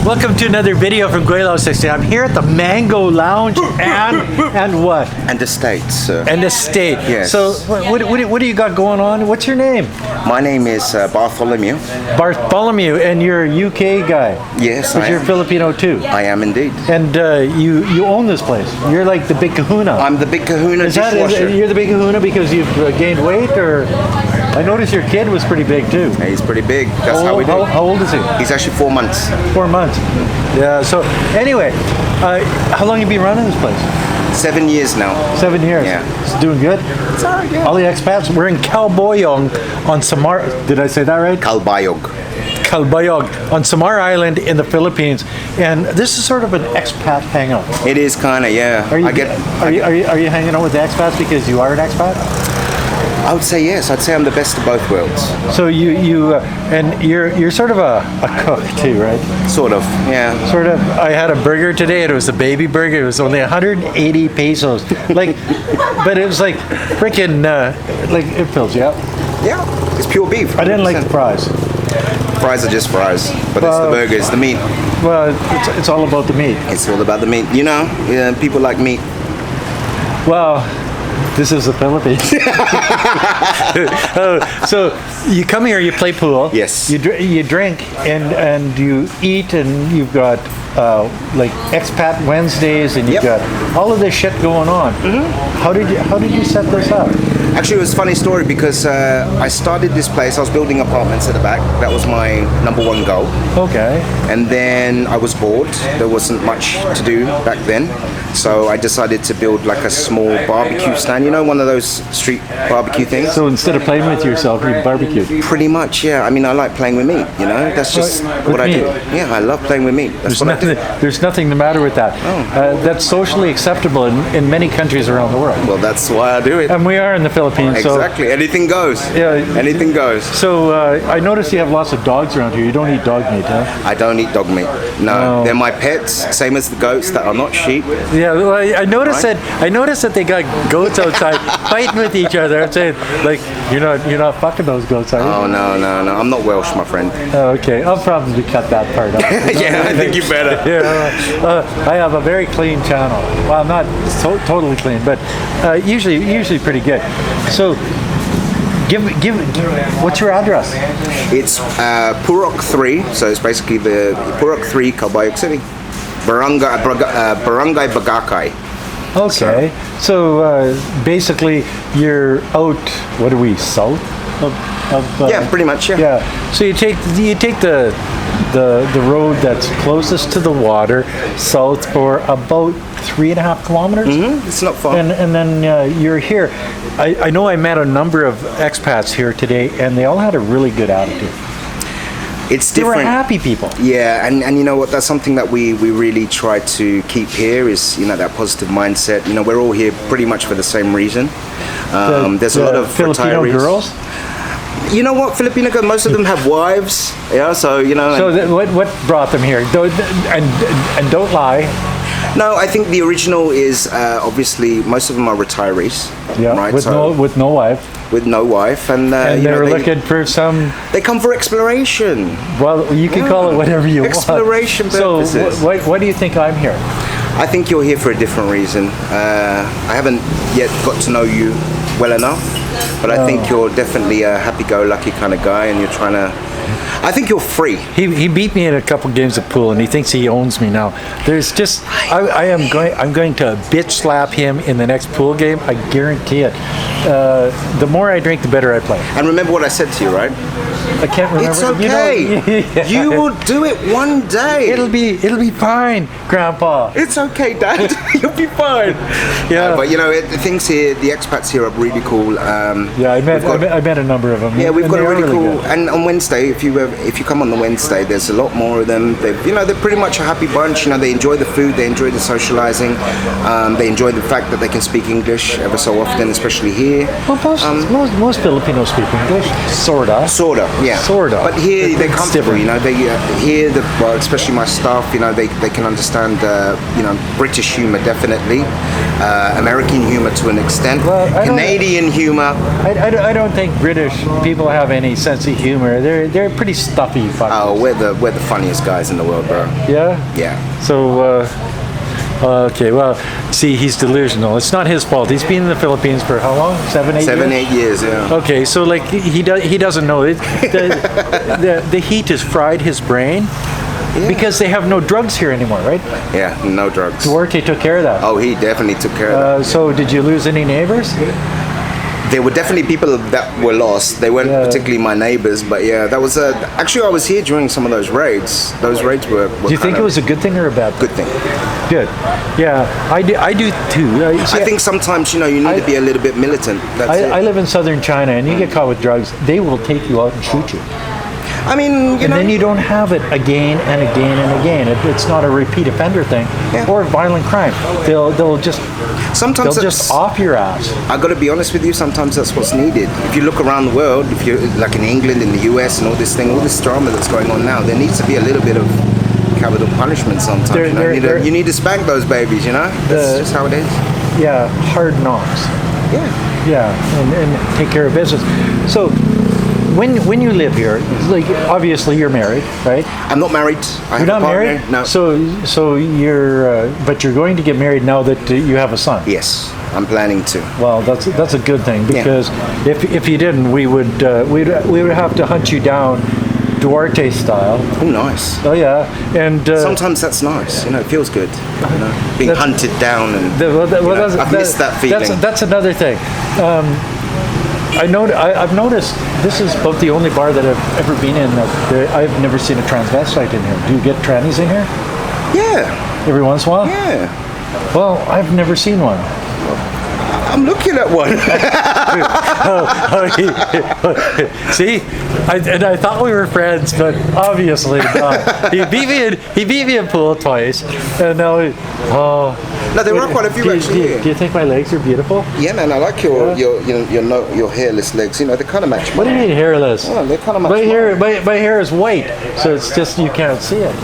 Welcome to another video from Gweilo 60. I'm here at the Mango Lounge and what? And the States, sir. And the state. Yes. So what do you got going on? What's your name? My name is Bartholomew. Bartholomew, and you're a UK guy. Yes, But I you're am. Filipino too. I am indeed. And you own this place. You're like the big kahuna. I'm the big kahuna dishwasher. You're the big kahuna because you've gained weight, or? I noticed your kid was pretty big too. He's pretty big. That's how we do. How old is he? He's actually 4 months. 4 months. Yeah. So anyway, how long have you been running this place? 7 years now. 7 years. Yeah. It's doing good. It's all right, yeah. All the expats. We're in Calbayog on Samar. Did I say that right? Calbayog. Calbayog on Samar Island in the Philippines, and this is sort of an expat hangout. It is kind of, yeah. Are you hanging out with the expats because you are an expat? I would say yes. I'd say I'm the best of both worlds. So you're sort of a cook too, right? Sort of, yeah. Sort of. I had a burger today, and it was a baby burger. It was only 180 pesos. Like, but it was like freaking like it fills you up. Yeah, it's pure beef. I didn't like the fries. Fries are just fries, but it's the burger, it's the meat. Well, it's all about the meat. It's all about the meat. You know, yeah, people like meat. Well, this is the Philippines. So you come here, you play pool. Yes. You drink and you eat, and you've got like expat Wednesdays, and you've Yep. got all of this shit going on. How did you set this up? Actually, it was a funny story because I started this place. I was building apartments at the back. That was my #1 goal. Okay. And then I was bored. There wasn't much to do back then. So I decided to build like a small barbecue stand. You know, one of those street barbecue things? So instead of playing with yourself, you barbecue. Pretty much, yeah. I mean, I like playing with meat, you know? That's just With what I do. meat? Yeah, I love playing with meat. That's what I do. There's nothing the matter with that. That's socially acceptable in many countries around the world. Well, that's why I do it. And we are in the Philippines, so Exactly. Anything goes. Yeah. Anything goes. So I noticed you have lots of dogs around here. You don't eat dog meat, huh? I don't eat dog meat. No. They're my pets, same as the goats that are not sheep. Yeah, well, I noticed Right. that. I noticed that they got goats outside fighting with each other. I'm saying, like, you're not fucking those goats, are you? Oh, no. I'm not Welsh, my friend. Oh, okay, I'll probably cut that part out. Yeah, I think you better. Yeah, I have a very clean channel. Well, not totally clean, but usually pretty good. So, give. What's your address? It's Purok 3, so it's basically the Purok 3, Calbayog City. Barangay Bagakay. Okay, so basically you're out. What are we, south of Yeah, pretty much, yeah. Yeah. So you take the road that's closest to the water south for about 3.5 kilometers. It's not far. And then you're here. I know I met a number of expats here today, and they all had a really good attitude. It's They were different. happy people. Yeah, and you know what? That's something that we really try to keep here is, you know, that positive mindset. You know, we're all here pretty much for the same reason. There's a lot of Filipino retirees. girls. You know what? Filipino girls, most of them have wives. Yeah, so, you know. So what brought them here? And don't lie. No, I think the original is obviously most of them are retirees. Yeah, right? with no wife. With no wife, and And you know, they're looking for some. they come for exploration. Well, you can call it whatever you Exploration want. purposes. So, why do you think I'm here? I think you're here for a different reason. I haven't yet got to know you well enough, but I think you're definitely a happy-go-lucky kind of guy, and you're trying to. I think you're free. He beat me in a couple games of pool, and he thinks he owns me now. There's just I'm going to bitch slap him in the next pool game. I guarantee it. The more I drink, the better I play. And remember what I said to you, right? I can't remember. It's okay. You will do it one day. It'll be fine, Grandpa. It's okay, Dad. You'll be fine. Yeah. But you know, the things here, the expats here are really cool. Yeah, I met a number of them. Yeah, we've and got a they are really cool. good. And on Wednesday, if you come on the Wednesday, there's a lot more of them. They're pretty much a happy bunch. You know, they enjoy the food, they enjoy the socializing, they enjoy the fact that they can speak English ever so often, especially here. Well, most Filipinos speak English, sorta. Sorta, yeah. Sorta. But here they're It's comfortable. different. You know, they well, especially my staff. You know, they can understand. You know, British humor definitely, American humor to an extent, Well, Canadian humor. I don't think British people have any sense of humor. They're they're pretty stuffy fuckers. Oh, we're the funniest guys in the world, bro. Yeah. Yeah. So. Okay, well, see, he's delusional. It's not his fault. He's been in the Philippines for how long? 7, 8 years? 7, 8 years, yeah. Okay, so like he doesn't know it. The heat has fried his brain because they have no drugs here anymore, right? Yeah, no drugs. Duarte took care of that. Oh, he definitely took care of that. So did you lose any neighbors? There were definitely people that were lost. They weren't particularly my neighbors, but yeah, that was actually I was here during some of those raids. Those raids were Do you think it was a good thing or a bad thing? good thing? Good. Yeah, I do too. I think sometimes you need to be a little bit militant. That's it. I live in southern China, and you get caught with drugs, they will take you out and shoot you. I mean, And then you don't have it again and again and again. It's not a repeat offender thing or violent crime. They'll just sometimes they'll just off your ass. I got to be honest with you. Sometimes that's what's needed. If you look around the world, if you're like in England, in the US, and all this drama that's going on now, there needs to be a little bit of capital punishment sometimes. You need to spank those babies. That's just how it is. Yeah, hard knocks. Yeah. And take care of business. So. When you live here, like obviously you're married, right? I'm not married. You're not married? No. So you're, but you're going to get married now that you have a son. Yes, I'm planning to. Well, that's a good thing because if you didn't, we would have to hunt you down, Duarte style. Oh, nice. Oh yeah, and sometimes that's nice. It feels good. Being hunted down and I've missed that feeling. That's another thing. I've noticed this is about the only bar that I've ever been in that I've never seen a transvestite in here. Do you get trannies in here? Yeah. Every once in a while? Yeah. Well, I've never seen one. I'm looking at one. See, I thought we were friends, but obviously not. He beat me in pool twice, and now No, there are quite a few actually. Do you think my legs are beautiful? Yeah, man, I like your hairless legs. They kind of match. What do you mean hairless? Oh, they kind of match. My hair is white, so it's just you can't see it.